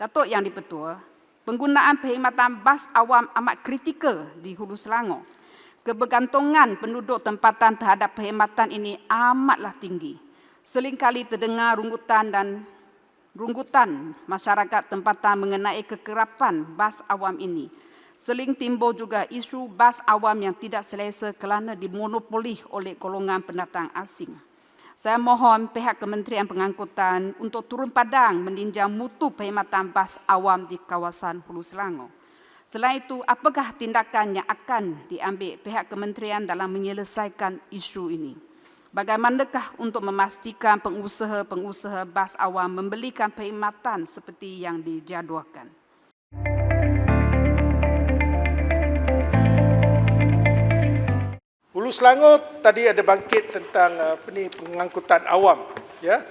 Datuk Yang di-Pertua, penggunaan perkhidmatan bas awam amat kritikal di Hulu Selangor. Kebergantungan penduduk tempatan terhadap perkhidmatan ini amatlah tinggi. Seringkali terdengar runggutan masyarakat tempatan mengenai kekerapan bas awam ini. Sering timbul juga isu bas awam yang tidak selesa kerana dimonopoli oleh golongan pendatang asing. Saya mohon pihak Kementerian Pengangkutan untuk turun padang meninjau mutu perkhidmatan bas awam di kawasan Hulu Selangor. Selain itu, apakah tindakan yang akan diambil pihak kementerian dalam menyelesaikan isu ini? Bagaimanakah untuk memastikan pengusaha-pengusaha bas awam membelikan perkhidmatan seperti yang dijadualkan? Hulu Selangor tadi ada bangkit tentang pengangkutan awam. Ya.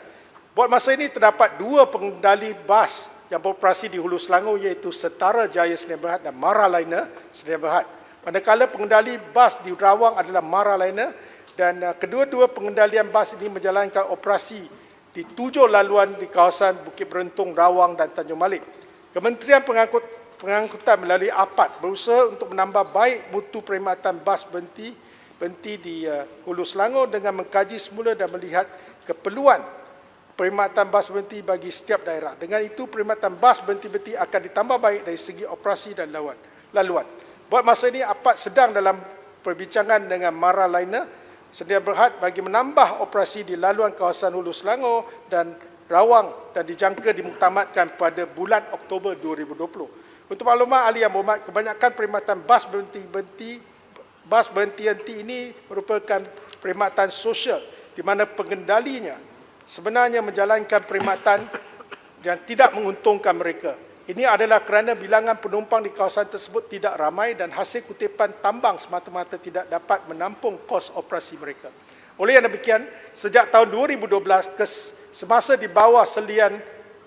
Buat masa ini terdapat 2 pengendali bas yang beroperasi di Hulu Selangor iaitu Setara Jaya Sedia Berhad dan Maraliner Sedia Berhad. Manakala pengendali bas di Rawang adalah Maraliner dan kedua-dua pengendalian bas ini menjalankan operasi di 7 laluan di kawasan Bukit Berentung, Rawang dan Tanjung Malik. Kementerian Pengangkutan melalui APAD berusaha untuk menambah baik mutu perkhidmatan bas berhenti di Hulu Selangor dengan mengkaji semula dan melihat keperluan perkhidmatan bas berhenti bagi setiap daerah. Dengan itu, perkhidmatan bas berhenti-berhenti akan ditambah baik dari segi operasi dan laluan. Buat masa ini, APAD sedang dalam perbincangan dengan Maraliner Sedia Berhad bagi menambah operasi di laluan kawasan Hulu Selangor dan Rawang dan dijangka dimuktamadkan pada bulan Oktober 2020. Untuk maklumat ahli yang berhormat, kebanyakan perkhidmatan bas berhenti-henti ini merupakan perkhidmatan sosial di mana pengendalinya sebenarnya menjalankan perkhidmatan yang tidak menguntungkan mereka. Ini adalah kerana bilangan penumpang di kawasan tersebut tidak ramai dan hasil kutipan tambang semata-mata tidak dapat menampung kos operasi mereka. Oleh yang demikian, sejak tahun 2012 semasa di bawah selian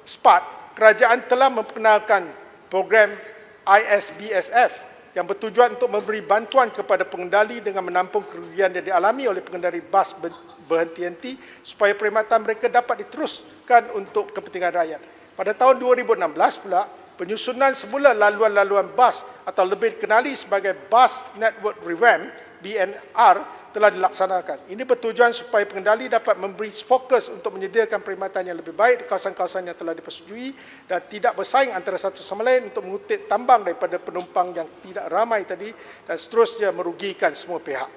SPAT, kerajaan telah memperkenalkan program ISBSF yang bertujuan untuk memberi bantuan kepada pengendali dengan menampung kerugian yang dialami oleh pengendali bas berhenti-henti supaya perkhidmatan mereka dapat diteruskan untuk kepentingan rakyat. Pada tahun 2016 pula, penyusunan semula laluan-laluan bas atau lebih dikenali sebagai Bus Network Revamp (BNR) telah dilaksanakan. Ini bertujuan supaya pengendali dapat memberi fokus untuk menyediakan perkhidmatan yang lebih baik di kawasan-kawasan yang telah dipersetujui dan tidak bersaing antara satu sama lain untuk mengutip tambang daripada penumpang yang tidak ramai tadi dan seterusnya merugikan semua pihak.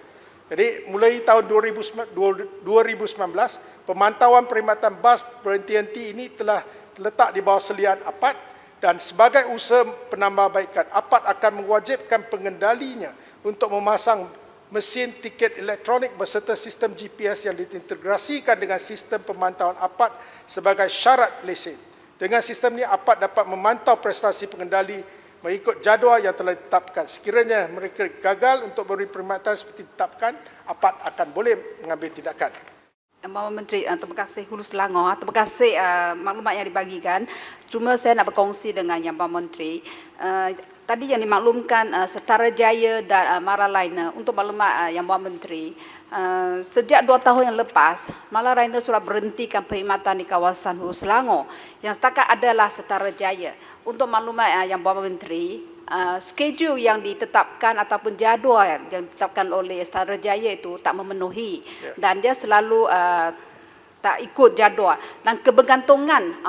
Jadi mulai tahun 2019, pemantauan perkhidmatan bas berhenti-henti ini telah terletak di bawah selian APAD dan sebagai usaha penambahbaikan, APAD akan mewajibkan pengendalinya untuk memasang mesin tiket elektronik berserta sistem GPS yang diintegrasikan dengan sistem pemantauan APAD sebagai syarat lesen. Dengan sistem ini, APAD dapat memantau prestasi pengendali mengikut jadual yang telah ditetapkan. Sekiranya mereka gagal untuk beri perkhidmatan seperti ditetapkan, APAD akan boleh mengambil tindakan. Yang Berhormat Menteri, terima kasih Hulu Selangor, terima kasih maklumat yang dibagikan. Cuma saya nak berkongsi dengan Yang Berhormat Menteri. Tadi yang dimaklumkan Setara Jaya dan Maraliner, untuk maklumat Yang Berhormat Menteri, sejak 2 tahun yang lepas, Maraliner sudah berhentikan perkhidmatan di kawasan Hulu Selangor. Yang setakat adalah Setara Jaya. Untuk maklumat Yang Berhormat Menteri, schedule yang ditetapkan ataupun jadual yang ditetapkan oleh Setara Jaya itu tak memenuhi dan dia selalu tak ikut jadual dan kebergantungan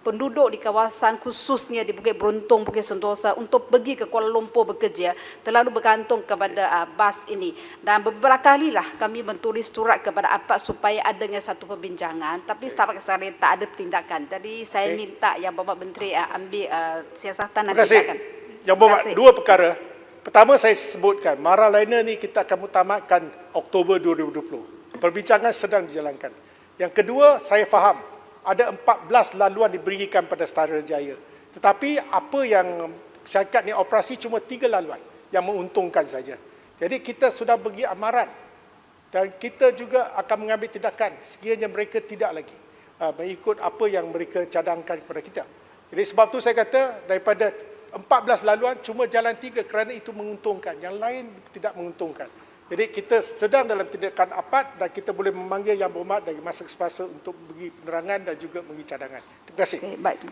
penduduk di kawasan khususnya di Bukit Berentung, Bukit Sentosa untuk pergi ke Kuala Lumpur bekerja terlalu bergantung kepada bas ini. Dan beberapa kalilah kami menulis surat kepada APAD supaya adanya satu perbincangan, tapi setakat sekarang tak ada tindakan. Jadi saya minta Yang Berhormat Menteri ambil siasatan dan tindakan. Yang Berhormat, 2 perkara. Pertama, saya sebutkan Maraliner ni kita akan mutamatkan Oktober 2020. Perbincangan sedang dijalankan. Yang kedua, saya faham ada 14 laluan diberikan pada Setara Jaya. Tetapi apa yang syarikat ni operasi cuma 3 laluan yang menguntungkan saja. Jadi kita sudah bagi amaran dan kita juga akan mengambil tindakan sekiranya mereka tidak lagi mengikut apa yang mereka cadangkan kepada kita. Jadi sebab tu saya kata daripada 14 laluan cuma jalan 3 kerana itu menguntungkan, yang lain tidak menguntungkan. Jadi kita sedang dalam tindakan APAD dan kita boleh memanggil Yang Berhormat dari masa ke masa untuk beri penerangan dan juga beri cadangan. Terima kasih. Baik, terima kasih.